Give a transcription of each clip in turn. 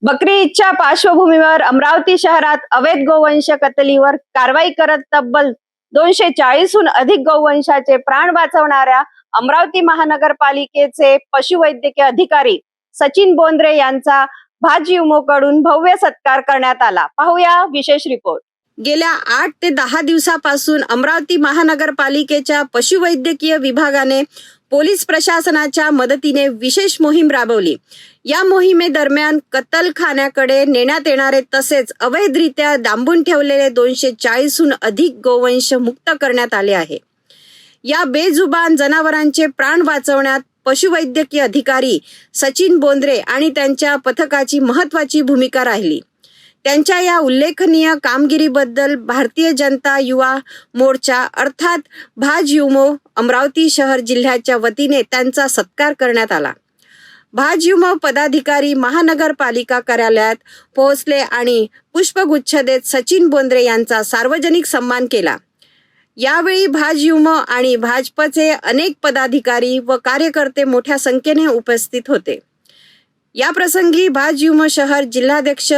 बकरी ईदच्या पार्श्वभूमीवर अमरावती शहरात अवैध गोवंश कत्तलीवर कारवाई करत तब्बल 240हून अधिक गोवंशाचे प्राण वाचवणाऱ्या अमरावती महानगरपालिकेचे पशुवैद्यकीय अधिकारी सचिन बोंद्रे यांचा भाजयुमोकडून भव्य सत्कार करण्यात आला। पाहूया विशेष रिपोर्ट। गेल्या 8 ते 10 दिवसापासून अमरावती महानगरपालिकेच्या पशुवैद्यकीय विभागाने पोलीस प्रशासनाच्या मदतीने विशेष मोहीम राबवली। या मोहिमेदरम्यान कत्तलखान्याकडे नेण्यात येणारे तसेच अवैधरित्या डांबून ठेवलेले 240हून अधिक गोवंश मुक्त करण्यात आले आहे। या बेजुबान जनावरांचे प्राण वाचवण्यात पशुवैद्यकीय अधिकारी सचिन बोंद्रे आणि त्यांच्या पथकाची महत्त्वाची भूमिका राहिली। त्यांच्या या उल्लेखनीय कामगिरीबद्दल भारतीय जनता युवा मोर्चा अर्थात भाजयुमो अमरावती शहर जिल्ह्याच्या वतीने त्यांचा सत्कार करण्यात आला। भाजयुमो पदाधिकारी महानगरपालिका कार्यालयात पोहोचले आणि पुष्पगुच्छ देत सचिन बोंद्रे यांचा सार्वजनिक सन्मान केला। यावेळी भाजयुमो आणि भाजपचे अनेक पदाधिकारी व कार्यकर्ते मोठ्या संख्येने उपस्थित होते। या प्रसंगी भाजयुमो शहर जिल्हाध्यक्ष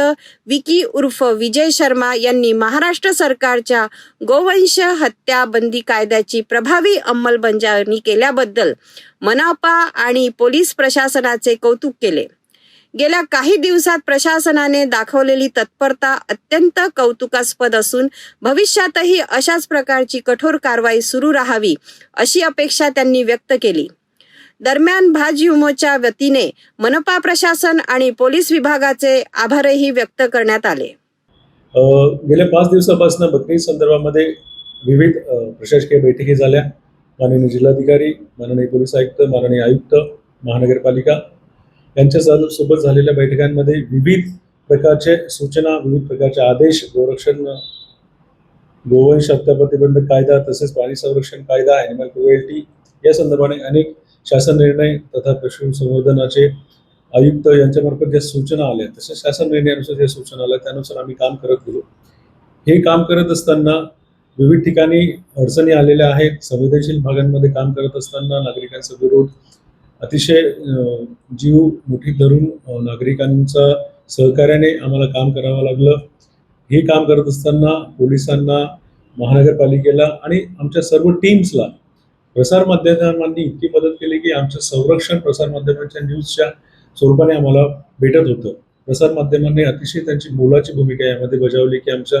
विकी उर्फ विजय शर्मा यांनी महाराष्ट्र सरकारच्या गोवंश हत्या बंदी कायद्याची प्रभावी अंमलबजावणी केल्याबद्दल मनपा आणि पोलीस प्रशासनाचे कौतुक केले। गेल्या काही दिवसात प्रशासनाने दाखवलेली तत्परता अत्यंत कौतुकास्पद असून भविष्यातही अशाच प्रकारची कठोर कारवाई सुरू राहावी अशी अपेक्षा त्यांनी व्यक्त केली। दरम्यान भाजयुमोच्या वतीने मनपा प्रशासन आणि पोलीस विभागाचे आभारही व्यक्त करण्यात आले। गेल्या 5 दिवसापासून बकरी संदर्भामध्ये विविध प्रशासकीय बैठकी झाल्या। माननीय जिल्हाधिकारी, माननीय पोलीस आयुक्त, माननीय आयुक्त महानगरपालिका यांच्या सोबत झालेल्या बैठकांमध्ये विविध प्रकारचे सूचना, विविध प्रकारचे आदेश, गोरक्षण, गोवंश हत्या प्रतिबंधक कायदा तसेच प्राणी संरक्षण कायदा, ॲनिमल क्रुएल्टी या संदर्भाने अनेक शासन निर्णय तथा पशुसंवर्धनाचे आयुक्त यांच्यामार्फत ज्या सूचना आल्या तसेच शासन निर्णयानुसार ज्या सूचना आल्या त्यानुसार आम्ही काम करत गेलो। हे काम करत असताना विविध ठिकाणी अडचणी आलेल्या आहेत। संवेदनशील भागांमध्ये काम करत असताना नागरिकांचा विरोध, अतिशय जीव मुठीत धरून नागरिकांच्या सहकार्याने आम्हाला काम करावं लागलं। हे काम करत असताना पोलिसांना, महानगरपालिकेला आणि आमच्या सर्व टीम्सला प्रसार माध्यमांनी इतकी मदत केली की आमचं संरक्षण प्रसार माध्यमांच्या न्यूजच्या स्वरूपाने आम्हाला भेटत होतं। प्रसार माध्यमांनी अतिशय त्यांची मोलाची भूमिका यामध्ये बजावली की आमच्या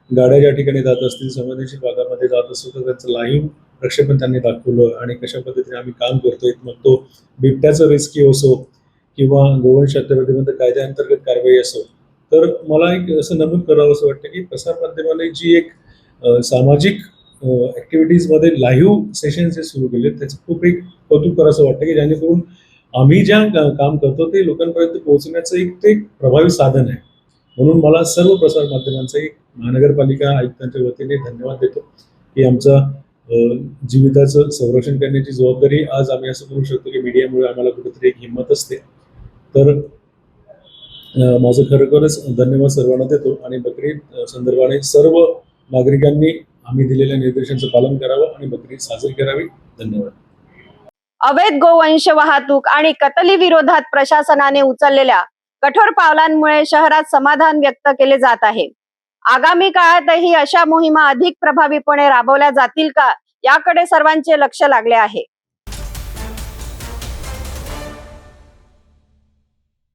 गाड्या ज्या ठिकाणी जात असतील, संवेदनशील भागामध्ये जात असतील तर त्याचं लाईव्ह प्रक्षेपण त्यांनी दाखवलं आणि कशा पद्धतीने आम्ही काम करतोय। मग तो बिबट्याचं रेस्क्यू असो किंवा गोवंश हत्या प्रतिबंधक कायद्याअंतर्गत कारवाई असो, तर मला एक असं नमूद करावं असं वाटतं की प्रसार माध्यमाने जी एक सामाजिक ॲक्टिव्हिटीजमध्ये लाईव्ह सेशन्स जे सुरू केले त्याचं खूप एक कौतुक करावं असं वाटतं की जेणेकरून आम्ही ज्या काम करतो ते लोकांपर्यंत पोहोचण्याचं एक ते प्रभावी साधन आहे। म्हणून मला सर्व प्रसार माध्यमांचा एक महानगरपालिका आयुक्तांच्या वतीने धन्यवाद देतो की आमचा जीविताचं संरक्षण करण्याची जबाबदारी आज आम्ही असं करू शकतो की मीडियामुळे आम्हाला कुठेतरी एक हिंमत असते। तर माझं खरोखरच धन्यवाद सर्वांना देतो आणि बकरी संदर्भाने सर्व नागरिकांनी आम्ही दिलेल्या निर्देशांचं पालन करावं आणि बकरी साजरी करावी। धन्यवाद। अवैध गोवंश वाहतूक आणि कत्तली विरोधात प्रशासनाने उचललेल्या कठोर पावलांमुळे शहरात समाधान व्यक्त केले जात आहे। आगामी काळातही अशा मोहिमा अधिक प्रभावीपणे राबवल्या जातील का याकडे सर्वांचे लक्ष लागले आहे।